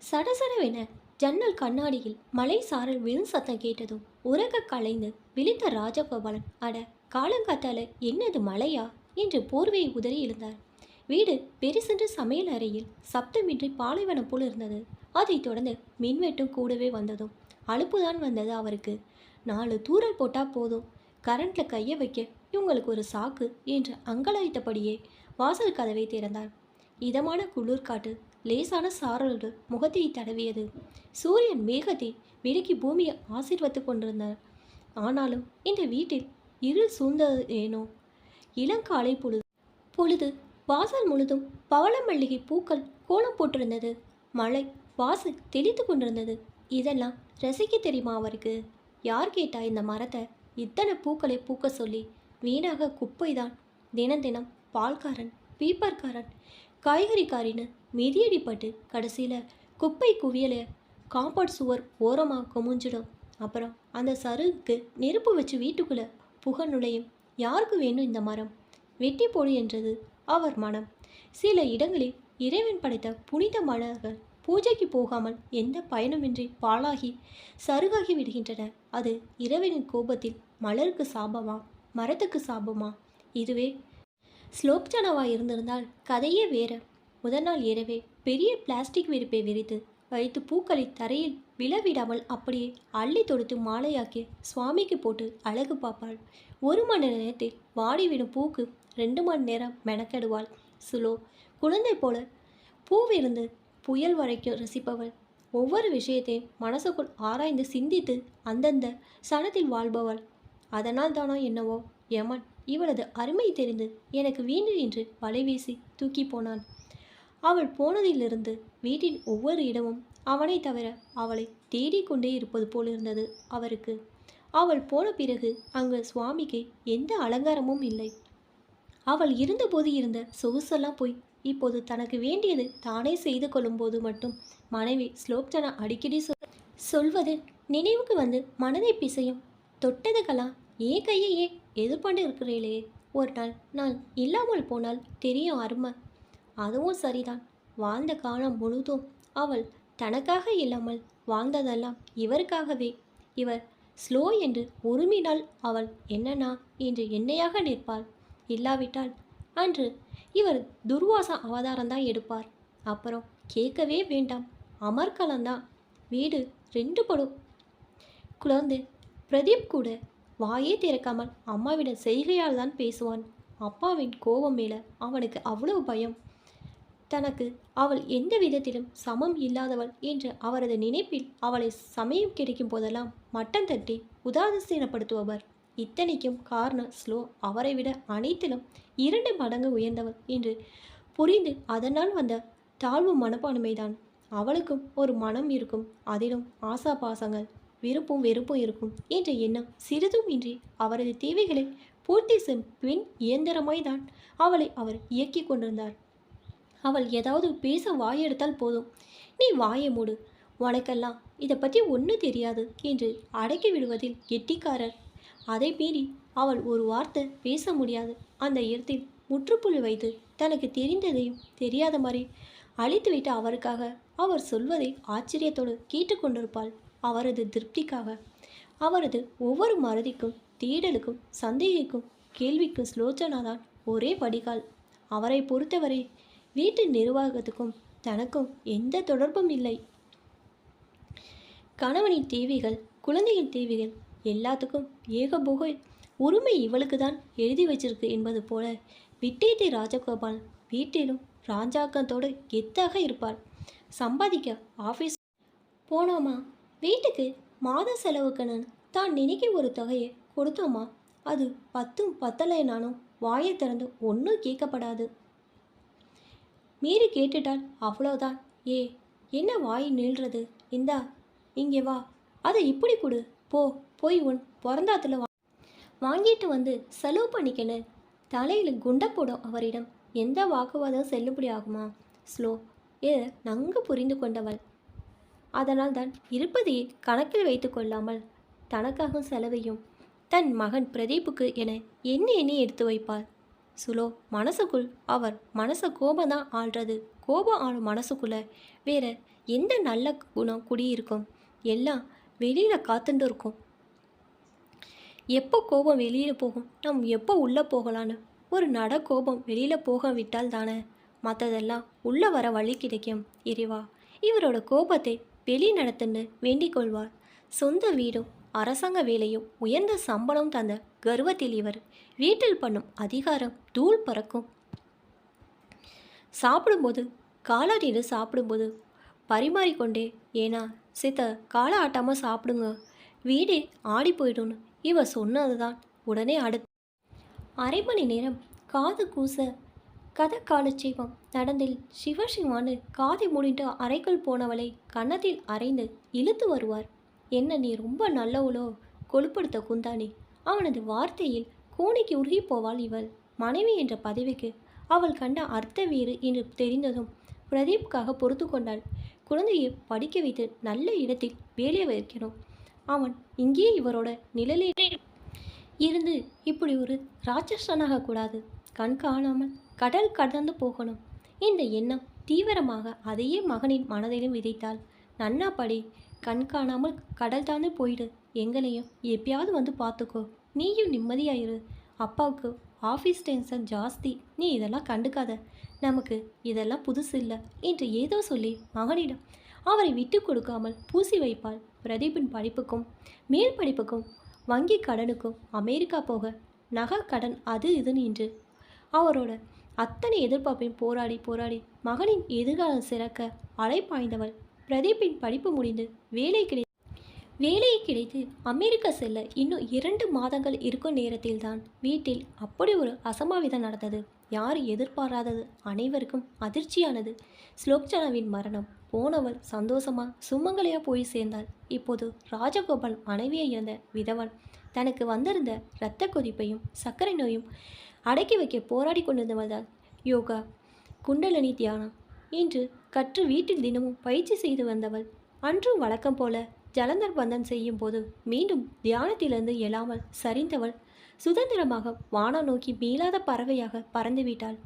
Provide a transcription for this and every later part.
சடசடவென ஜன்னல் கண்ணாடியில் மலை சாரல் விழும் சத்தம் கேட்டதும் உறக்க கலைந்து விழித்த ராஜகோபாலன், அட காலங்காத்தால என்னது மழையா என்று போர்வையை உதறி எழுந்தார். வீடு பெருசென்று சமையல் அறையில் சப்தமின்றி பாலைவனம் போல் இருந்தது. அதைத் தொடர்ந்து மின்வெட்டும் கூடவே வந்ததும் அலுப்புதான் வந்தது அவருக்கு. 4 தூறல் போட்டால் போதும், கரண்ட்ல கையை வைக்க இவங்களுக்கு ஒரு சாக்கு என்று அங்கலாய்த்தபடியே வாசல் கதவை திறந்தார். இதமான குளிர்காற்று லேசான சாரலோடு முகத்தை தடவியது. சூரியன் மேகத்தை விலக்கி பூமியை ஆசீர்வத்து கொண்டிருந்தார். ஆனாலும் இந்த வீட்டில் இருள் சூழ்ந்தது ஏனோ. இளங்காலை பொழுது வாசல் முழுதும் பவள மல்லிகை பூக்கள் கோலம் போட்டிருந்தது. மழை வாசல் தெளித்து கொண்டிருந்தது. இதெல்லாம் ரசிக்க தெரியுமா அவருக்கு? யார் கேட்டா இந்த மரத்தை இத்தனை பூக்களை பூக்க சொல்லி? வீணாக குப்பைதான். தினம் தினம் பால்காரன், பீப்பர்காரன், காய்கறிக்காரின்னு மிதியடிப்பட்டு கடைசியில் குப்பை குவியலை காம்பவுண்ட் சுவர் ஓரமாக குமிஞ்சிடும். அப்புறம் அந்த சருகுக்கு நெருப்பு வச்சு வீட்டுக்குள்ளே புக நுழையும். யாருக்கு வேணும் இந்த மரம்? வெட்டி போடு என்றது அவர் மனம். சில இடங்களில் இறைவன் படைத்த புனித மலர்கள் பூஜைக்கு போகாமல் எந்த பயனுமின்றி பாழாகி சருகாகி விடுகின்றன. அது இறைவனின் கோபத்தில் மலருக்கு சாபமா, மரத்துக்கு சாபமா? இதுவே ஸ்லோப்ஜனாவாக இருந்திருந்தால் கதையே வேற. முதல் நாள் இரவே பெரிய பிளாஸ்டிக் விரிப்பை விரித்து வைத்து பூக்களை தரையில் விழவிடாமல் அப்படியே அள்ளி தொடுத்து மாலையாக்கி சுவாமிக்கு போட்டு அழகு பார்ப்பாள். 1 மணி நேரத்தில் வாடிவிடும் பூக்கு 2 மணி நேரம் மெனக்கெடுவாள். சுலோ குழந்தை போல பூவிருந்து புயல் வரைக்கும் ரசிப்பவள். ஒவ்வொரு விஷயத்தையும் மனசுக்குள் ஆராய்ந்து சிந்தித்து அந்தந்த சனத்தில் வாழ்பவள். அதனால் தானோ என்னவோ யமன் இவளது அருமை தெரிந்து எனக்கு வேண்டும் என்று வலை வீசி தூக்கி போனான். அவள் போனதிலிருந்து வீட்டின் ஒவ்வொரு இடமும் அவனை தவிர அவளை தேடிக்கொண்டே இருப்பது போல் இருந்தது அவருக்கு. அவள் போன பிறகு அங்கு சுவாமிக்கு எந்த அலங்காரமும் இல்லை. அவள் இருந்தபோது இருந்த சொகுசெல்லாம் போய் இப்போது தனக்கு வேண்டியது தானே செய்து கொள்ளும்போது மட்டும் மனைவி ஸ்லோப்ஜனா அடிக்கடி சொல்வது நினைவுக்கு வந்து மனதை பிசையும். தொட்டதுக்கெல்லாம் ஏன் கையையே எதிர்பார்த்து இருக்கிறீளே, ஒரு நாள் நான் இல்லாமல் போனால் தெரியும் அருமை. அதுவும் சரிதான். வாழ்ந்த காலம் முழுதும் அவள் தனக்காக இல்லாமல் வாழ்ந்ததெல்லாம் இவருக்காகவே. இவர் ஸ்லோ என்று உருமினால் அவள் என்னன்னா என்று என்னையாக நிற்பாள். இல்லாவிட்டால் அன்று இவர் துர்வாச அவதாரம்தான் எடுப்பார். அப்புறம் கேட்கவே வேண்டாம், அமர்கலந்தான். வீடு 2 படும். குழந்தை பிரதீப் கூட வாயே திறக்காமல் அம்மாவிடம் செய்கையால் தான் பேசுவான். அப்பாவின் கோபம் மேலே அவனுக்கு அவ்வளவு பயம். தனக்கு அவள் எந்த விதத்திலும் சமம் இல்லாதவள் என்ற அவரது நினைப்பில் அவளை சமயம் கிடைக்கும் போதெல்லாம் மட்டம் தட்டி உதாசீனப்படுத்துபவர். இத்தனைக்கும் காரணம் ஸ்லோ அவரை விட அனைத்திலும் 2 மடங்கு உயர்ந்தவள் என்று புரிந்து அதனால் வந்த தாழ்வு மனப்பான்மைதான். அவளுக்கும் ஒரு மனம் இருக்கும், அதிலும் ஆசா பாசங்கள், விருப்பும் வெறுப்பும் இருக்கும் என்ற எண்ணம் சிறிதும் இன்றி அவரது தேவைகளை பூர்த்தி செய்யும் பெண் இயந்திரமாய் தான் அவளை அவர் இயக்கி கொண்டிருந்தார். அவள் ஏதாவது பேச வாயெடுத்தால் போதும், நீ வாயை மூடு, உனக்கெல்லாம் இதை பற்றி ஒன்றும் தெரியாது என்று அடக்கி விடுவதில் கெட்டிக்காரர். அதை மீறி அவள் ஒரு வார்த்தை பேச முடியாது. அந்த இடத்தில் முற்றுப்புள்ளி வைத்து தனக்கு தெரிந்ததையும் தெரியாத மாதிரி அழித்துவிட்டு அவருக்காக அவர் சொல்வதை ஆச்சரியத்தோடு கேட்டுக்கொண்டிருப்பாள். அவரது திருப்திக்காக. அவரது ஒவ்வொரு மறதிக்கும் தேடலுக்கும் சந்தேகிக்கும் கேள்விக்கும் ஸ்லோச்சனாதான் ஒரே வடிகால். அவரை பொறுத்தவரை வீட்டு நிர்வாகத்துக்கும் தனக்கும் எந்த தொடர்பும் இல்லை. கணவனின் தேவைகள், குழந்தையின் தேவைகள் எல்லாத்துக்கும் ஏகபோக உரிமை இவளுக்கு தான் எழுதி வச்சிருக்கு என்பது போல விட்டேத்தி ராஜகோபால் வீட்டிலும் ராஜாக்கத்தோடு கெத்தாக இருப்பார். சம்பாதிக்க ஆஃபீஸ் போனோமா, வீட்டுக்கு மாத செலவுக்குன்னு தான் நினைக்க ஒரு தொகையை கொடுத்தோமா, அது 10ம் பத்தலைனாலும் வாயை திறந்து ஒன்றும் கேட்கப்படாது. மீறி கேட்டுட்டால் அவ்வளோதான். ஏ என்ன வாய் நீள்றது, இந்தா இங்கே வா, அதை இப்படி கொடு, போய் உன் பிறந்தாத்துல வாங்கிட்டு வந்து செலவு பண்ணிக்கணும். தலையில் குண்டை போடும் அவரிடம் எந்த வாக்குவாதம் செல்லுபடி ஆகுமா? ஸ்லோ இதை நன்கு புரிந்து கொண்டவள். அதனால் தான் இருப்பதையே கணக்கில் வைத்து கொள்ளாமல் தனக்காக செலவையும் தன் மகன் பிரதீப்புக்கு என எண்ணி எடுத்து வைப்பாள். சுலோ மனசுக்குள் அவர் மனச கோபந்தான் ஆள்றது. கோபம் அவன் மனசுக்குள்ள வேற எந்த நல்ல குணம் குடியிருக்கும்? எல்லாம் வெளியில் காத்துட்டு இருக்கும். எப்போ கோபம் வெளியில் போகும், எப்போ உள்ளே போகலான்னு ஒரு கோபம் வெளியில் போக விட்டால் தானே மற்றதெல்லாம் உள்ளே வர வழி கிடைக்கும். இறைவா, இவரோட கோபத்தை வெளி நடத்துன்னு வேண்டிக் கொள்வார். சொந்த வீடும் அரசாங்க வேலையும் உயர்ந்த சம்பளம் தந்த கர்வத்தில் இவர் வீட்டில் பண்ணும் அதிகாரம் தூள் பறக்கும். சாப்பிடும்போது காலாடிட்டு சாப்பிடும்போது பரிமாறிக்கொண்டே, ஏன்னா சித்த காலை ஆட்டாமல் சாப்பிடுங்க, வீடே ஆடி போயிடும்னு இவ சொன்னது தான். உடனே அடுத்த அரை மணி நேரம் காது கூச கதை காலட்சேபம் நடந்தில் சிவசிவான்னு காதை மூடிட்டு அறைக்குள் போனவளை கன்னத்தில் அரைந்து இழுத்து வருவார். என்ன நீ ரொம்ப நல்லவளோ கொழுப்படுத்த குந்தானி. அவனது வார்த்தையில் கூனிக்கு உருகி போவாள் இவள். மனைவி என்ற பதவிக்கு அவள் கண்ட அர்த்த வேறு என்று தெரிந்ததும் பிரதீப்காக பொறுத்து கொண்டாள். குழந்தையை படிக்க வைத்து நல்ல இடத்தில் வேலையை வைக்கணும். அவன் இங்கே இவரோட நிழலில் இருந்து இப்படி ஒரு ராட்சசனாக கூடாது. கண் காணாமல் கடல் கடந்து போகணும். இந்த எண்ணம் தீவிரமாக அதையே மகனின் மனதிலும் விதைத்தாள். நன்னா படி, கண் காணாமல் கடல் தாந்து போயிடு, எங்களையும் எப்பயாவது வந்து பார்த்துக்கோ, நீயும் நிம்மதியாயிரு. அப்பாவுக்கு ஆஃபீஸ் டென்ஷன் ஜாஸ்தி, நீ இதெல்லாம் கண்டுக்காத, நமக்கு இதெல்லாம் புதுசு இல்லை என்று ஏதோ சொல்லி மகனிடம் அவரை விட்டு கொடுக்காமல் பூசி வைப்பாள். பிரதீப்பின் படிப்புக்கும் மேல் படிப்புக்கும் வங்கி கடனுக்கும் அமெரிக்கா போக நகை கடன் அது இதுன்னு என்று அவரோட அத்தனை எதிர்பார்ப்பையும் போராடி போராடி மகனின் எதிர்காலம் சிறக்க அலைப்பாய்ந்தவள். பிரதீப்பின் படிப்பு முடிந்து வேலை கிடைத்து அமெரிக்கா செல்ல இன்னும் 2 மாதங்கள் இருக்கும் நேரத்தில்தான் வீட்டில் அப்படி ஒரு அசம்பாவிதம் நடந்தது. யார் எதிர்பாராதது, அனைவருக்கும் அதிர்ச்சியானது. ஸ்லோக்சனாவின் மரணம். போனவள் சந்தோஷமா சுமங்கலையா போய் சேர்ந்தாள். இப்போது ராஜகோபால் மனைவியை இருந்த விதவன் தனக்கு வந்திருந்த இரத்த கொதிப்பையும் சர்க்கரை நோயும் அடக்கி வைக்க போராடி கொண்டிருந்தவள்தான். யோகா, குண்டலினி தியானம் என்று கற்று வீட்டில் தினமும் பயிற்சி செய்து வந்தவள். அன்றும் வழக்கம் போல ஜலந்தர் பந்தன் செய்யும் போது மீண்டும் தியானத்திலிருந்து எழாமல் சரிந்தவள் சுதந்திரமாக வானம் நோக்கி மீளாத பறவையாக பறந்துவிட்டாள்.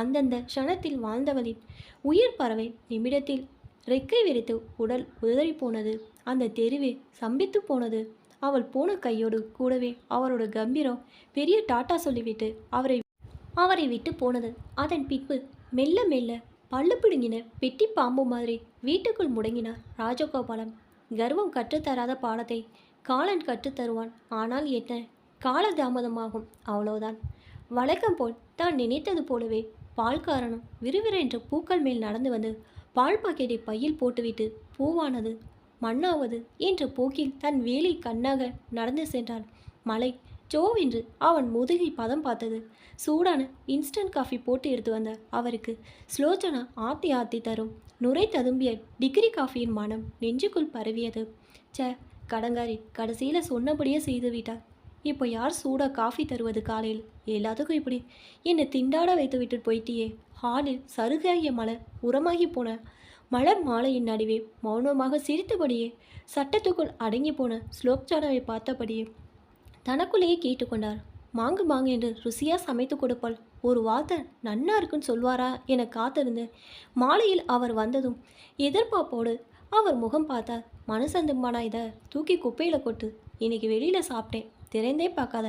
அந்தந்த க்ஷணத்தில் வாழ்ந்தவளின் உயிர் பறவை நிமிடத்தில் ரெக்கை விரித்து உடல் உதறி போனது. அந்த தெருவே சம்பித்து போனது. அவள் போன கையோடு கூடவே அவரோட கம்பீரம் பெரிய டாட்டா சொல்லிவிட்டு அவரை விட்டு போனது. அதன் பின்பு மெல்ல மெல்ல பல்லு பிடுங்கின பெட்டி பாம்பு மாதிரி வீட்டுக்குள் முடங்கினார் ராஜகோபாலம். கர்வம் கற்றுத்தராத பாடத்தை காலன் கற்றுத்தருவான். ஆனால் என்ன, காலதாமதமாகும், அவ்வளோதான். வழக்கம் போல் தான் நினைத்தது போலவே பால்காரனும் விறுவிறென்று பூக்கள் மேல் நடந்து வந்து பால் பாக்கெட்டை பையில் போட்டுவிட்டு பூவானது மண்ணாவது என்ற போக்கில் தன் வேலை கண்ணாக நடந்து சென்றான். மலை ஜோவென்று அவன் முதுகை பதம் பார்த்தது. சூடான இன்ஸ்டன்ட் காஃபி போட்டு எடுத்து வந்த அவருக்கு ஸ்லோச்சனா ஆத்தி ஆத்தி தரும் நுரை ததும்பிய டிகிரி காஃபியின் மனம் நெஞ்சுக்குள் பரவியது. கடங்காரி கடைசியில் சொன்னபடியே செய்து விட்டார். இப்போ யார் சூடாக காஃபி தருவது காலையில்? எல்லாத்துக்கும் இப்படி என்னை திண்டாட வைத்து விட்டு போயிட்டியே. ஹாலில் சருகாகிய மலர் உரமாகி போன மலர் மாலையின் நடுவே மௌனமாக சிரித்தபடியே சட்டத்துக்குள் அடங்கி போன ஸ்லோக்சானாவை பார்த்தபடியே தனக்குள்ளேயே கேட்டுக்கொண்டார். மாங்கு மாங்கு என்று ருசியாக சமைத்து கொடுப்பாள். ஒரு வார்த்தை நன்னா இருக்குன்னு சொல்வாரா என காத்திருந்து மாலையில் அவர் வந்ததும் எதிர்பார்ப்போடு அவர் முகம் பார்த்தார். மனசந்துமானா, இதை தூக்கி குப்பையில் கொட்டு, இன்னைக்கு வெளியில் சாப்பிட்டேன், திறந்தே பார்க்காத.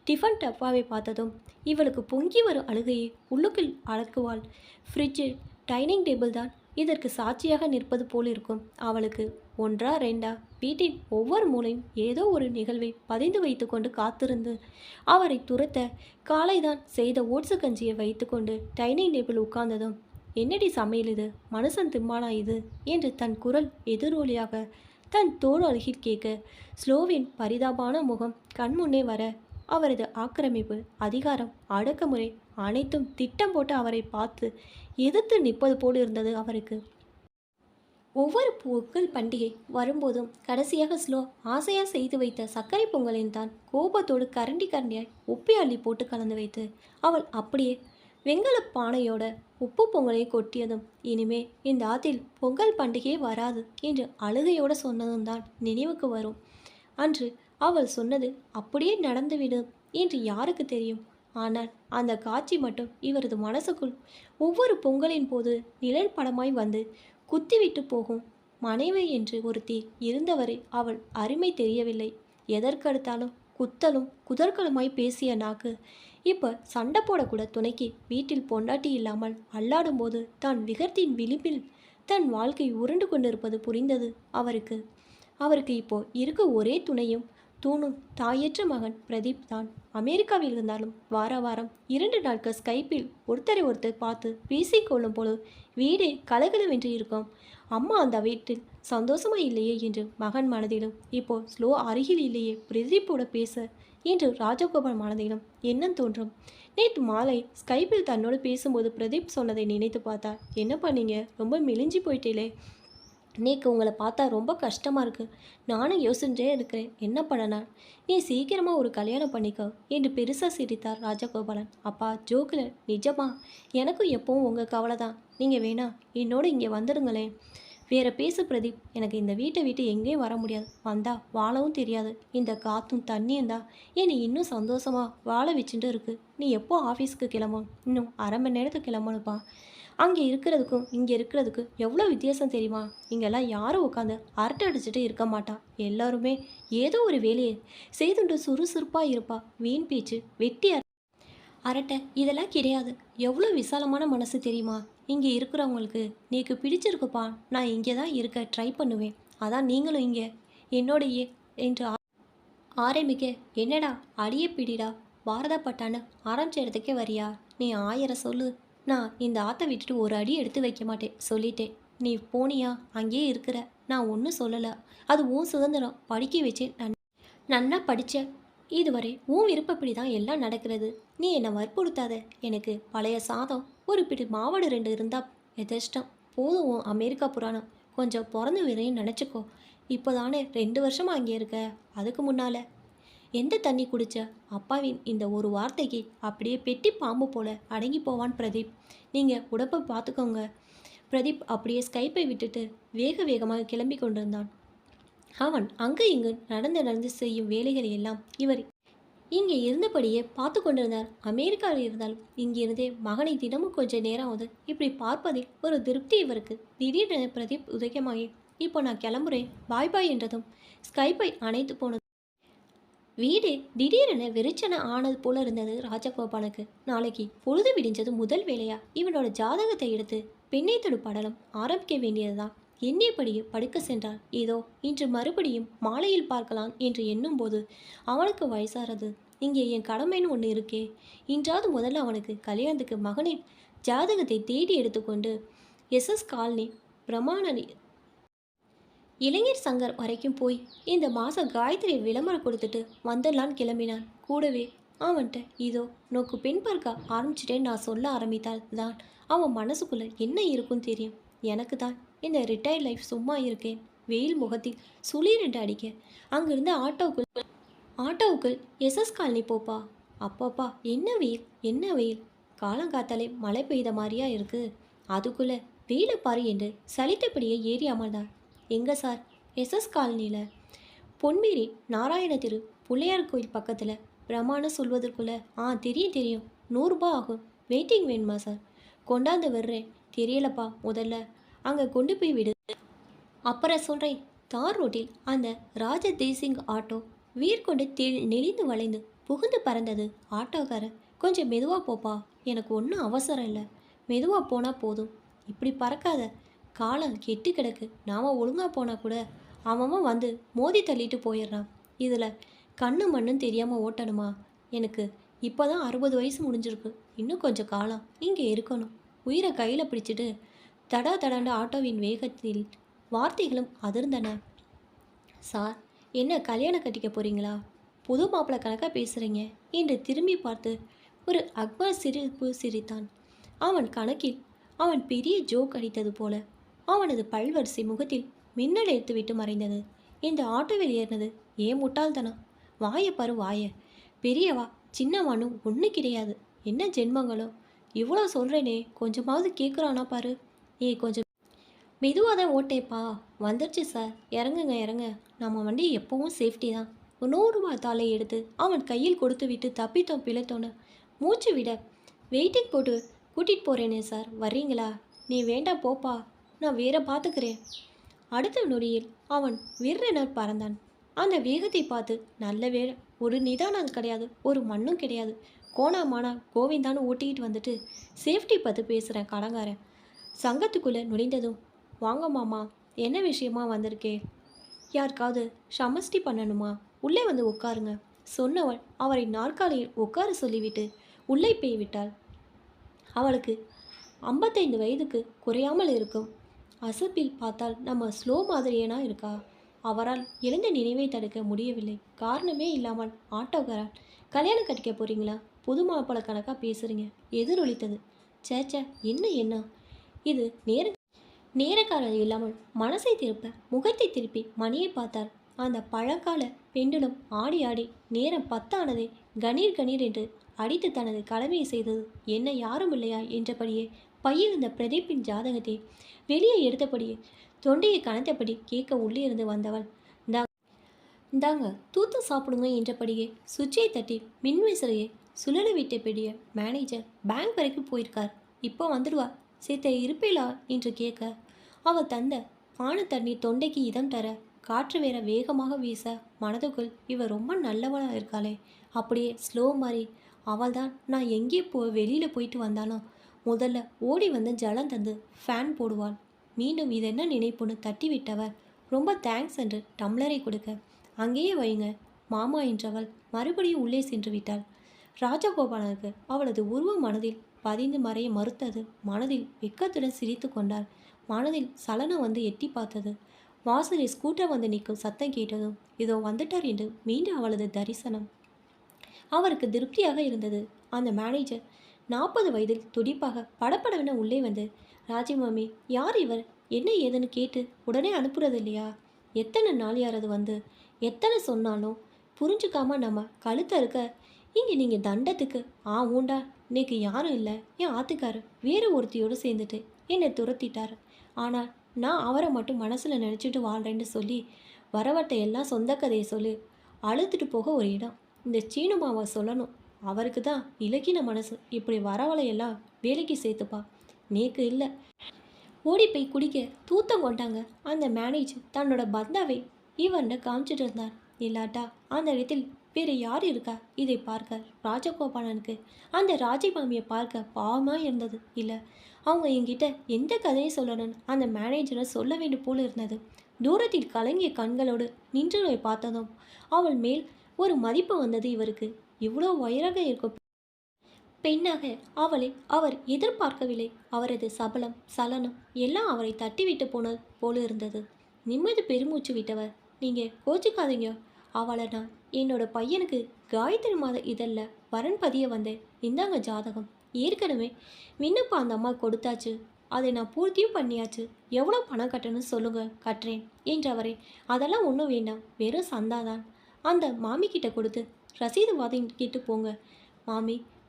டிஃபன் டப்பாவை பார்த்ததும் இவளுக்கு பொங்கி வரும் அழுகையை உள்ளுக்குள் அடக்குவாள். ஃப்ரிட்ஜு டைனிங் டேபிள் தான் இதற்கு சாட்சியாக நிற்பது போல் இருக்கும் அவளுக்கு. ஒன்றா ரெண்டா வீட்டின் ஒவ்வொரு மூலையும் ஏதோ ஒரு நிகழ்வை பதிந்து வைத்து கொண்டு காத்திருந்து அவரை துரத்த காலைதான் செய்த ஓட்ஸு கஞ்சியை வைத்து கொண்டு டைனிங் டேபிள் உட்கார்ந்ததும், என்னடி சமையல் இது, மனுஷன் திம்மானா இது என்று தன் குரல் எதிரொலியாக தன் தோல் அருகில் கேட்க ஸ்லோவின் பரிதாபான முகம் கண்முன்னே வர அவரது ஆக்கிரமிப்பு, அதிகாரம், அடக்குமுறை அனைத்தும் திட்டம் போட்டு அவரை பார்த்து எதிர்த்து நிற்பது போல் இருந்தது அவருக்கு. ஒவ்வொரு பொங்கல் பண்டிகை வரும்போதும் கடைசியாக ஸ்லோ ஆசையாக செய்து வைத்த சர்க்கரை பொங்கலின் தான் கோபத்தோடு கரண்டி கரண்டியாய் உப்பி அள்ளி போட்டு கலந்து வைத்து அவள் அப்படியே வெங்கல பானையோட உப்பு பொங்கலை கொட்டியதும், இனிமே இந்த ஆத்தில் பொங்கல் பண்டிகையே வராது என்று அழுகையோடு சொன்னதும் தான் நினைவுக்கு வரும். அன்று அவள் சொன்னது அப்படியே நடந்துவிடும் என்று யாருக்கு தெரியும்? ஆனால் அந்த காட்சி மட்டும் இவரது மனசுக்குள் ஒவ்வொரு பொங்கலின் போது நிழல் படமாய் வந்து குத்திவிட்டு போகும். மனைவி என்று ஒருத்தி இருந்தவரை அவள் அருமை தெரியவில்லை. எதற்கெடுத்தாலும் குத்தலும் குதர்களுமாய் பேசிய நாக்கு இப்போ சண்டை போடக்கூட துணைக்கு வீட்டில் பொண்டாட்டி இல்லாமல் அல்லாடும்போது தான் விகர்த்தின் விளிம்பில் தன் வாழ்க்கை உருண்டு கொண்டிருப்பது புரிந்தது அவருக்கு. அவருக்கு இப்போ இருக்க ஒரே துணையும் தூணும் தாயற்ற மகன் பிரதீப் தான். அமெரிக்காவில் இருந்தாலும் வார வாரம் 2 நாட்கள் ஸ்கைப்பில் ஒருத்தரை ஒருத்தர் பார்த்து பேசிக்கொள்ளும் பொழுது வீடே கலகலவென்று இருக்கும். அம்மா அந்த வீட்டில் சந்தோஷமா இல்லையே என்று மகன் மனதிலும், இப்போ ஸ்லோ அருகில் இல்லையே பிரதீப்போட பேச என்று ராஜகோபால் மனதிலும் எண்ணம் தோன்றும். நேற்று மாலை ஸ்கைப்பில் தன்னோடு பேசும்போது பிரதீப் சொன்னதை நினைத்து பார்த்தா, என்ன பண்ணீங்க, ரொம்ப மெலிஞ்சி போயிட்டீங்களே, நேக்கு உங்களை பார்த்தா ரொம்ப கஷ்டமாக இருக்குது, நானும் யோசிச்சுட்டே இருக்கிறேன், என்ன பண்ணனா, நீ சீக்கிரமாக ஒரு கல்யாணம் பண்ணிக்கோ என்று பெருசாக சிரித்தார் ராஜகோபாலன். அப்பா ஜோக்கில், நிஜமா எனக்கும் எப்பவும் உங்கள் கவலை தான், நீங்கள் வேணா என்னோடு இங்கே வந்துடுங்களேன். வேற பேசு பிரதீப், எனக்கு இந்த வீட்டை விட்டு எங்கேயும் வர முடியாது, வந்தா வாழவும் தெரியாது, இந்த காற்றும் தண்ணியும் தான் என்னை இன்னும் சந்தோஷமாக வாழ வச்சுட்டு இருக்கு. நீ எப்போ ஆஃபீஸுக்கு கிளம்பும்? இன்னும் அரை மணி நேரத்துக்கு கிளம்பணுப்பா. அங்கே இருக்கிறதுக்கும் இங்கே இருக்கிறதுக்கும் எவ்வளோ வித்தியாசம் தெரியுமா? இங்கெல்லாம் யாரும் உட்காந்து அரட்டை அடிச்சுட்டு இருக்க மாட்டா, எல்லாருமே ஏதோ ஒரு வேலையை செய்துண்டு சுறுசுறுப்பாக இருப்பா. வீண் பேச்சு, வெட்டி அரட்டை இதெல்லாம் கிடையாது. எவ்வளோ விசாலமான மனசு தெரியுமா இங்கே இருக்கிறவங்களுக்கு. நீக்கு பிடிச்சிருக்குப்பா, நான் இங்கே தான் இருக்க ட்ரை பண்ணுவேன், அதான் நீங்களும் இங்கே என்னோடையே என்று ஆரம்பிக்க, என்னடா அடியே பிடிடா பாரதப்பட்டான்னு ஆரம்பிச்ச இடத்துக்கே வரியா? நீ 1000 சொல்லு, நான் இந்த ஆற்றை விட்டுட்டு ஒரு அடி எடுத்து வைக்க மாட்டேன் சொல்லிட்டேன். நீ போனியா அங்கேயே இருக்கிற, நான் ஒன்றும் சொல்லலை, அது உன் சுதந்திரம். படிக்க வச்சேன், நன்னா படித்த, இதுவரை உன் விருப்பப்படி தான் எல்லாம் நடக்கிறது. நீ என்னை வற்புறுத்தாத. எனக்கு பழைய சாதம் ஒரு பிடி மாவடு 2 இருந்தால் எதஷ்டம் போதும். உன் அமெரிக்கா புராணம் கொஞ்சம் பிறந்து விரையும் நினச்சிக்கோ. இப்போ தானே 2 வருஷமாக அங்கே இருக்க, அதுக்கு முன்னால் எந்த தண்ணி குடிச்ச? அப்பாவின் இந்த ஒரு வார்த்தைக்கு அப்படியே பெட்டி பாம்பு போல அடங்கி போவான் பிரதீப். நீங்கள் உடம்பை பார்த்துக்கோங்க. பிரதீப் அப்படியே ஸ்கைப்பை விட்டுட்டு வேக வேகமாக கிளம்பி கொண்டிருந்தான். அவன் அங்கு இங்கு நடந்து செய்யும் வேலைகளை எல்லாம் இவர் இங்கே இருந்தபடியே பார்த்து கொண்டிருந்தார். அமெரிக்காவில் இருந்தாலும் இங்கிருந்தே மகனை தினமும் கொஞ்சம் நேரமாவது இப்படி பார்ப்பதில் ஒரு திருப்தி இவருக்கு. திடீரென பிரதீப் உதயமாகி, இப்போ நான் கிளம்புறேன் பாய் பாய் என்றதும் ஸ்கைப்பை அணைத்து போனது. வீடு திடீரென வெறிச்சன ஆனது போல இருந்தது ராஜகோபாலுக்கு. நாளைக்கு பொழுது விடிஞ்சது முதல் வேலையா இவனோட ஜாதகத்தை எடுத்து பெண்ணை தொடு படலம் ஆரம்பிக்க வேண்டியதுதான். எண்ணியபடியே படுக்க சென்றார். ஏதோ இன்று மறுபடியும் மாலையில் பார்க்கலாம் என்று எண்ணும்போது அவனுக்கு வயசாகிறது. இங்கே என் கடமைன்னு ஒன்று இருக்கே. இன்றாவது முதல்ல அவனுக்கு கல்யாணத்துக்கு மகனின் ஜாதகத்தை தேடி எடுத்துக்கொண்டு எஸ்எஸ் காலனி பிரமாணி இளைஞர் சங்கர் வரைக்கும் போய் இந்த மாதம் காயத்ரி விளம்பரம் கொடுத்துட்டு வந்துடலான்னு கிளம்பினான். கூடவே அவன்கிட்ட இதோ நோக்கு பெண் பார்க்க ஆரம்பிச்சிட்டேன்னு நான் சொல்ல ஆரம்பித்தால் தான் அவன் மனசுக்குள்ளே என்ன இருக்குன்னு தெரியும். எனக்கு தான் இந்த ரிட்டையர்ட் லைஃப் சும்மா இருக்கேன். வெயில் முகத்தில் சுளீரென்று அடிக்க அங்கிருந்து ஆட்டோவுக்குள் எஸ்எஸ் காலனி போப்பா. அப்பாப்பா என்ன வெயில், என்ன வெயில், காலங்காத்தாலே மழை பெய்த மாதிரியா இருக்குது, அதுக்குள்ளே வெயிலை பாரு என்று சலித்தபடியே ஏறி அமர்ந்தார். எங்கே சார்? எஸ்எஸ் காலனியில் பொன்மேரி நாராயண திரு பிள்ளையார் கோயில் பக்கத்தில். பிரமாணம் சொல்வதற்குள்ளே தெரியும் 100 ரூபா ஆகும். வெயிட்டிங் வேணுமா சார்? கொண்டாந்து வர்றேன். தெரியலப்பா, முதல்ல அங்கே கொண்டு போய் விடு, அப்புறம் சொல்கிறேன். தார் ரோட்டில் அந்த ராஜ தேசிங் ஆட்டோ வீர் கொண்டு நெளிந்து வளைந்து புகுந்து பறந்தது. ஆட்டோக்காரர், கொஞ்சம் மெதுவாக போப்பா, எனக்கு ஒன்றும் அவசரம் இல்லை, மெதுவாக போனால் போதும், இப்படி பறக்காத, காலம் கெட்டு கிடக்கு, நாம் ஒழுங்காக போனால் கூட அவன் வந்து மோதி தள்ளிட்டு போயிடுறான். இதில் கண்ணு மண்ணுன்னு தெரியாமல் ஓட்டணுமா? எனக்கு இப்போ தான் 60 வயசு முடிஞ்சிருக்கு, இன்னும் கொஞ்சம் காலம் இங்கே இருக்கணும். உயிரை கையில் பிடிச்சிட்டு தடா தடாண்ட ஆட்டோவின் வேகத்தில் வார்த்தைகளும் அதிர்ந்தன. சார், என்ன கல்யாணம் கட்டிக்க போகிறீங்களா? புது மாப்பிள்ளை கணக்காக பேசுகிறீங்க என்று திரும்பி பார்த்து ஒரு அக்பர் சிரிப்பு சிரித்தான். அவன் கணக்கில் அவன் பெரிய ஜோக் அடித்தது போல அவனது பல்வரிசை முகத்தில் மின்னல் எடுத்துவிட்டு மறைந்தது. இந்த ஆட்டோவில் ஏறினது ஏன் முட்டாள்தனம்? வாயை பாரு வாய, பெரியவா சின்னவானும் ஒன்றும் கிடையாது. என்ன ஜென்மங்களோ, இவ்வளோ சொல்கிறேனே, கொஞ்சமாவது கேட்குறானா பாரு. கொஞ்சம் மெதுவாக தான் ஓட்டேப்பா. வந்துடுச்சு சார், இறங்குங்க இறங்க, நம்ம வண்டி எப்பவும் சேஃப்டி தான். 100 ரூபாய் தாளை எடுத்து அவன் கையில் கொடுத்து விட்டு தப்பித்தோம் பிழைத்தோன்னு மூச்சு விட வெயிட்டிங் போட்டு கூட்டிகிட்டு போகிறேனே சார், வர்றீங்களா? நீ வேண்டாம் போப்பா, நான் வேற பார்த்துக்கிறேன். அடுத்த நொடியில் அவன் விற்றென பறந்தான். அந்த வேகத்தை பார்த்து நல்ல வேளை, ஒரு நிதானம் கிடையாது, ஒரு மண்ணும் கிடையாது. கோணாமானா கோவிந்தான்னு ஓட்டிக்கிட்டு வந்துட்டு சேஃப்டி பற்றி பேசுகிறேன் கடங்காரன். சங்கத்துக்குள்ளே நுழைந்ததும், வாங்க மாமா, என்ன விஷயமா வந்திருக்கே? யாருக்காவது சமஷ்டி பண்ணணுமா? உள்ளே வந்து உட்காருங்க. சொன்னவள் அவரை நாற்காலியில் உட்கார சொல்லிவிட்டு உள்ளே போய்விட்டாள். அவளுக்கு 55 வயதுக்கு குறையாமல் இருக்கும். அசப்பில் பார்த்தால் நம்ம ஸ்லோ மாதிரியேனா இருக்கா? அவரால் எழுந்த நினைவை தடுக்க முடியவில்லை. காரணமே இல்லாமல் ஆட்டோக்காரன், கல்யாணம் கட்டிக்க போறீங்களா? புது மாப்பிள்ளை கணக்காக பேசுறீங்க, எதிரொலித்தது. சேச்சே, என்ன என்ன இது? நேரக்காரர் இல்லாமல் மனசை திருப்ப முகத்தை திருப்பி மணியை பார்த்தார். அந்த பழங்கால பெண்டுலம் ஆடி ஆடி நேரம் 10 ஆனதை கணீர் கணீர் என்று அடித்து தனது கடமையை செய்தது. என்ன யாரும் இல்லையா என்றபடியே பையில் இருந்த பிரதீப்பின் ஜாதகத்தை வெளியே எடுத்தபடியே தொண்டையை கனத்தபடி கேட்க உள்ளே இருந்து வந்தவள், இந்தாங்க தூத்து சாப்பிடுங்க என்றபடியே சுவிட்சை தட்டி மின்விசிறியை சுழல விட்டபடியே மேனேஜர் பேங்க் வரைக்கும் போயிருக்கார், இப்போ வந்துடுவா, சேர்த்த இருப்பேலா என்று கேட்க, அவள் தந்த பான தண்ணி தொண்டைக்கு இதம் தர காற்று வேற வேகமாக வீச மனதுக்குள் இவ ரொம்ப நல்லவளாக இருக்காளே. அப்படியே ஸ்லோ மாதிரி அவள்தான் நான் எங்கே வெளியில் போயிட்டு வந்தாலும் முதல்ல ஓடி வந்து ஜலம் தந்து ஃபேன் போடுவாள். மீண்டும் இதென்ன நினைப்புன்னு தட்டி விட்டவர் ரொம்ப தேங்க்ஸ் என்று டம்ளரை கொடுக்க, அங்கேயே வைங்க மாமா என்றவள் மறுபடியும் உள்ளே சென்று விட்டாள். ராஜகோபாலனுக்கு அவளது உருவம் மனதில் பதிந்து மறைய மறுத்தது. மனதில் வெக்கத்துடன் சிரித்து கொண்டாள். மனதில் சலனம் வந்து எட்டி பார்த்தது. வாசலில் ஸ்கூட்டர் வந்து நிற்கும் சத்தம் கேட்டதும் இதோ வந்துட்டார் என்று மீண்டும் அவளது தரிசனம் அவருக்கு திருப்தியாக இருந்தது. அந்த மேனேஜர் 40 வயதில் துடிப்பாக படப்படவென உள்ளே வந்து, ராஜிமாமி யார் இவர், என்ன ஏதுன்னு கேட்டு உடனே அனுப்புறது இல்லையா? எத்தனை நாள் யாராவது வந்து எத்தனை சொன்னாலும் புரிஞ்சுக்காம நம்ம கழுத்தை இருக்க இங்கே நீங்கள் தண்டத்துக்கு ஊண்டா. இன்னைக்கு யாரும் இல்லை, என் ஆத்துக்காரர் வேறு ஒருத்தியோடு சேர்ந்துட்டு என்னை துரத்திட்டார். ஆனால் நான் அவரை மட்டும் மனசில் நினச்சிட்டு வாழ்கிறேன்னு சொல்லி வரவட்டை எல்லாம் சொந்த கதையை சொல்லி அழுத்துட்டு போக ஒரு இடம். இந்த சீனு மாமா சொல்லணும், அவருக்கு தான் இலக்கின மனசு, இப்படி வரவளையெல்லாம் வேலைக்கு சேர்த்துப்பா. நேக்கு இல்லை. ஓடி போய் குடிக்க தூத்தம் கொண்டாங்க. அந்த மேனேஜர் தன்னோட பந்தாவை இவன்ட காமிச்சிட்டு இருந்தார். இல்லாட்டா அந்த இடத்தில் வேறு யார் இருக்கா இதை பார்க்க? ராஜகோபாலனுக்கு அந்த ராஜிமாமியை பார்க்க பாவமாக இருந்தது. இல்லை, அவங்க என்கிட்ட எந்த கதையை சொல்லணும்னு அந்த மேனேஜரை சொல்ல வேண்டும் போல இருந்தது. தூரத்தில் கலங்கிய கண்களோடு நின்று பார்த்ததும் அவள் மேல் ஒரு மதிப்பு வந்தது. இவருக்கு இவ்வளோ வயராக இருக்கும் பெண்ணாக அவளை அவர் எதிர்பார்க்கவில்லை. அவரது சபலம் சலனம் எல்லாம் அவரை தட்டிவிட்டு போனது போல இருந்தது. நிம்மதி பெருமூச்சு விட்டவர், நீங்கள் கோச்சிக்காதீங்க, அவளை நான் என்னோட பையனுக்கு காயத்ரி மாத இதழில் வரன் பதிய வந்தேன். இந்தாங்க ஜாதகம், ஏற்கனவே விண்ணப்பம் அந்த அம்மா கொடுத்தாச்சு, அதை நான் பூர்த்தியும் பண்ணியாச்சு. எவ்வளோ பணம் கட்டணும்னு சொல்லுங்க, கட்டுறேன் என்றவரை. அதெல்லாம் ஒன்றும் வேண்டாம், வெறும் சந்தாதான். அந்த மாமி கிட்ட கொடுத்து ரசீது வாங்கிட்டு போங்க.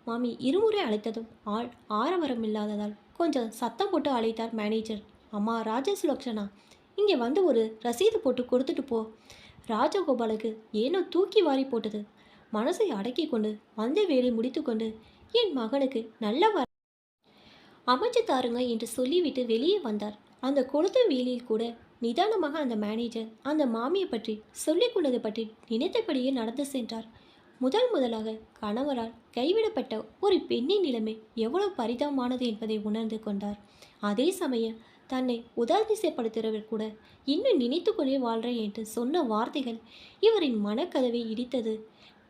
மாமி இருமுறை அழைத்ததும் ஆரவரம் இல்லாததால் கொஞ்சம் சத்தம் போட்டு அழைத்தார் மேனேஜர். அம்மா ராஜசுலக்ஷனா, இங்கே வந்து ஒரு ரசீது போட்டு கொடுத்துட்டு போ. ராஜகோபாலுக்கு ஏனோ தூக்கி வாரி போட்டது. மனசை அடக்கி கொண்டு வந்த வேலை முடித்து கொண்டு, என் மகனுக்கு நல்ல அமைச்சு தாருங்க என்று சொல்லிவிட்டு வெளியே வந்தார். அந்த கொளுத்த வேலையில் கூட நிதானமாக அந்த மேனேஜர் அந்த மாமியை பற்றி சொல்லிக் கொண்டதை பற்றி நினைத்தபடியே நடந்து சென்றார். முதலாக கணவரால் கைவிடப்பட்ட ஒரு பெண்ணின் நிலைமை எவ்வளவு பரிதாபமானது என்பதை உணர்ந்து கொண்டார். அதே சமயம் தன்னை உதாரணப்படுத்துகிறவர் கூட இன்னும் நினைத்து கொண்டே வாழ்கிறேன் என்று சொன்ன வார்த்தைகள் இவரின் மனக்கதவை இடித்தது.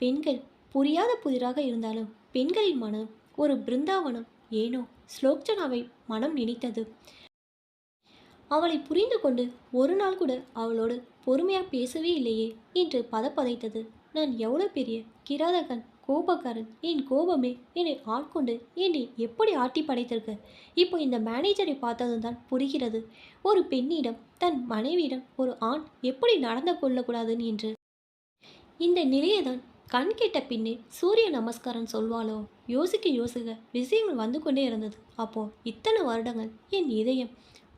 பெண்கள் புரியாத புதிராக இருந்தாலும் பெண்களின் மனம் ஒரு பிருந்தாவனம். ஏனோ ஸ்லோக்சனாவை மனம் நினைத்தது. அவளை புரிந்து கொண்டு ஒரு நாள் கூட அவளோடு பொறுமையாக பேசவே இல்லையே என்று பதப்பதைத்தது. நான் எவ்வளோ பெரிய கிராதகன், கோபக்காரன். என் கோபமே என்னை ஆட்கொண்டு என்னை எப்படி ஆட்டி படைத்திருக்க. இப்போ இந்த மேனேஜரை பார்த்ததும் தான் புரிகிறது, ஒரு பெண்ணிடம் தன் மனைவியிடம் ஒரு ஆண் எப்படி நடந்து கொள்ளக்கூடாதுன்னு என்று. இந்த நிலையை தான் கண் கெட்ட பின்னே சூரிய நமஸ்காரம் சொல்வாளோ? யோசிக்க விஷயங்கள் வந்து கொண்டே இருந்தது. அப்போ இத்தனை வருடங்கள் என் இதயம்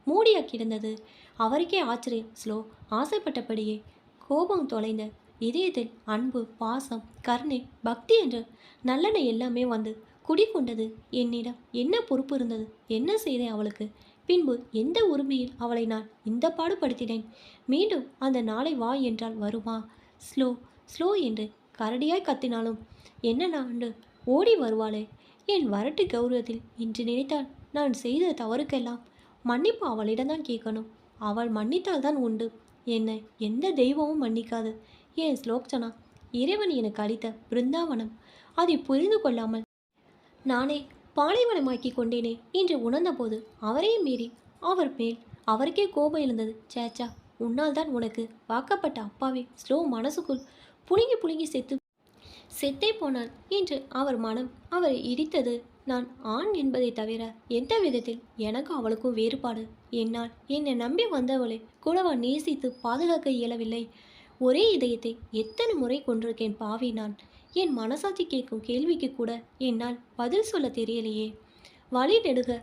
மூடியா கிடந்தது. அவருக்கே ஆச்சரியம். ஸ்லோ ஆசைப்பட்டபடியே கோபம் தொலைந்த இதயத்தில் அன்பு, பாசம், கருணை, பக்தி என்ற நல்லெண்ணெய் எல்லாமே வந்து குடிகொண்டது. என்னிடம் என்ன பொறுப்பு இருந்தது? என்ன செய்தேன் அவளுக்கு? பின்பு எந்த உரிமையில் அவளை நான் இந்த பாடுபடுத்தினேன்? மீண்டும் அந்த நாளை வா என்றால் வருமா? ஸ்லோ ஸ்லோ என்று கரடியாய் கத்தினாலும் என்ன நாண்டு ஓடி வருவாளே. என் வரட்டு கௌரவத்தில் இன்று நினைத்தால் நான் செய்த தவறுக்கெல்லாம் மன்னிப்பு அவளிடம்தான் கேட்கணும். அவள் மன்னித்தால் தான் உண்டு. என்னை எந்த தெய்வமும் மன்னிக்காது. ஏன் ஸ்லோக்சனா, இறைவன் எனக்கு அளித்த பிருந்தாவனம், அதை புரிந்து கொள்ளாமல் நானே பாலைவனமாக்கி கொண்டேனே என்று உணர்ந்தபோது அவரையும் மீறி அவர் மேல் அவருக்கே கோபம் இருந்தது. சேச்சா, உன்னால் தான் உனக்கு வாக்கப்பட்ட அப்பாவே ஸ்லோ மனசுக்குள் புழுங்கி புழுங்கி செத்தே போனான் என்று அவர் மனம் அவரை இடித்தது. நான் ஆண் என்பதை தவிர எந்த விதத்தில் எனக்கு அவளுக்கும் வேறுபாடு? என்னால் என்னை நம்பி வந்தவளை கூடவா நேசித்து பாதுகாக்க இயலவில்லை? ஒரே இதயத்தை எத்தனை முறை கொண்டிருக்கேன் பாவி நான். என் மனசாட்சி கேட்கும் கேள்விக்கு கூட என்னால் பதில் சொல்ல தெரியலையே. வழி நெடுக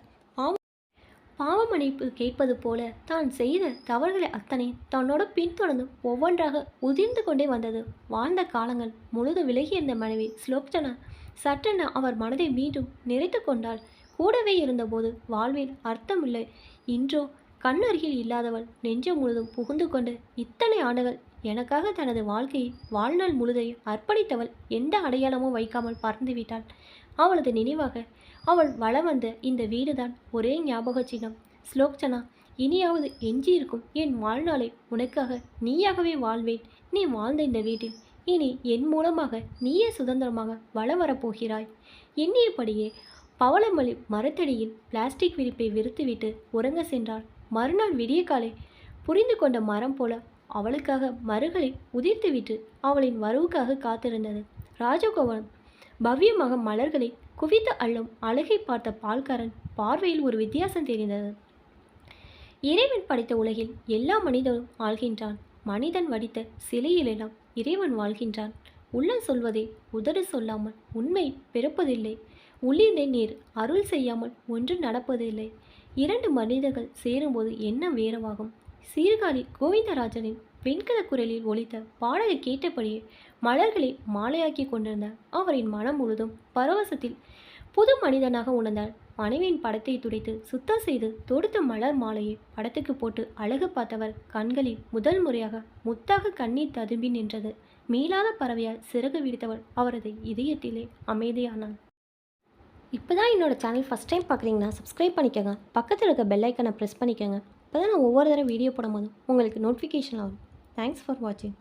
பாவமன்னிப்பு கேட்பது போல தான் செய்த தவறுகளை அத்தனை தன்னோட பின்தொடர்ந்து ஒவ்வொன்றாக உதிர்ந்து கொண்டே வந்தது. வாழ்ந்த காலங்கள் முழுது விலகியிருந்த மனைவி ஸ்லோக்சனா சட்டென அவர் மனதை மீண்டும் நிறைத்து கொண்டாள். கூடவே இருந்தபோது வாழ்வில் அர்த்தமில்லை. இன்றோ கண்ணருகில் இல்லாதவள் நெஞ்சம் முழுதும் புகுந்து கொண்டு இத்தனை ஆண்டுகள் எனக்காக தனது வாழ்க்கையை வாழ்நாள் முழுதையும் அர்ப்பணித்தவள் எந்த அடையாளமும் வைக்காமல் பறந்துவிட்டாள். அவளது நினைவாக அவள் வளம் வந்த இந்த வீடுதான் ஒரே ஞாபக சின்னம். ஸ்லோக்சனா, இனியாவது எஞ்சியிருக்கும் என் வாழ்நாளை உனக்காக நீயாகவே வாழ்வேன். நீ வாழ்ந்த இந்த வீட்டில் இனி என் மூலமாக நீயே சுதந்திரமாக வளம் வரப்போகிறாய். எண்ணியபடியே பவளமல்லி மரத்தடியில் பிளாஸ்டிக் விரிப்பை விரித்துவிட்டு உறங்க சென்றாள். மறுநாள் விடிய காலை புரிந்து கொண்ட மரம் போல அவளுக்காக மறுகளை உதிர்த்துவிட்டு அவளின் வரவுக்காக காத்திருந்தது. ராஜகோவலம் பவ்யமாக மலர்களை குவித்து அள்ளும் அழகை பார்த்த பால்காரன் பார்வையில் ஒரு வித்தியாசம் தெரிந்தது. இறைவன் படைத்த உலகில் எல்லா மனிதனும் ஆள்கின்றான். மனிதன் வடித்த சிலையிலெல்லாம் இறைவன் வாழ்கின்றான். உள்ளம் சொல்வதை உதடு சொல்லாமல் உண்மை பிறப்பதில்லை. உள்ளிருந்தே நீர் அருள் செய்யாமல் ஒன்று நடப்பதில்லை. இரண்டு மனிதர்கள் சேரும்போது என்ன வேறவாகும்? சீர்காழி கோவிந்தராஜனின் வெண்கல குரலில் ஒலித்த பாடலை கேட்டபடியே மலர்களை மாலையாக்கி கொண்டிருந்த அவரின் மனம் முழுதும் பரவசத்தில் புது மனிதனாக உணர்ந்தார். மனைவியின் படத்தை துடைத்து சுத்தம் செய்து தொடுத்த மலர் மாலையை படத்துக்கு போட்டு அழகு பார்த்தவர் கண்களில் முதல் முறையாக முத்தாக கண்ணீர் ததும்பி நின்றது. மீளாத பறவையால் சிறகு விரித்தவள் அவரது இதயத்திலே அமைதியானாள். இப்போதான் என்னோட சேனல் ஃபஸ்ட் டைம் பார்க்குறீங்கன்னா சப்ஸ்கிரைப் பண்ணிக்கோங்க. பக்கத்தில் இருக்க பெல் ஐக்கனை ப்ரெஸ் பண்ணிக்கோங்க. அப்போ தான் நான் ஒவ்வொரு தடவை வீடியோ போடும்போது உங்களுக்கு நோட்டிஃபிகேஷன் ஆகும். தேங்க்ஸ் ஃபார் வாட்சிங்.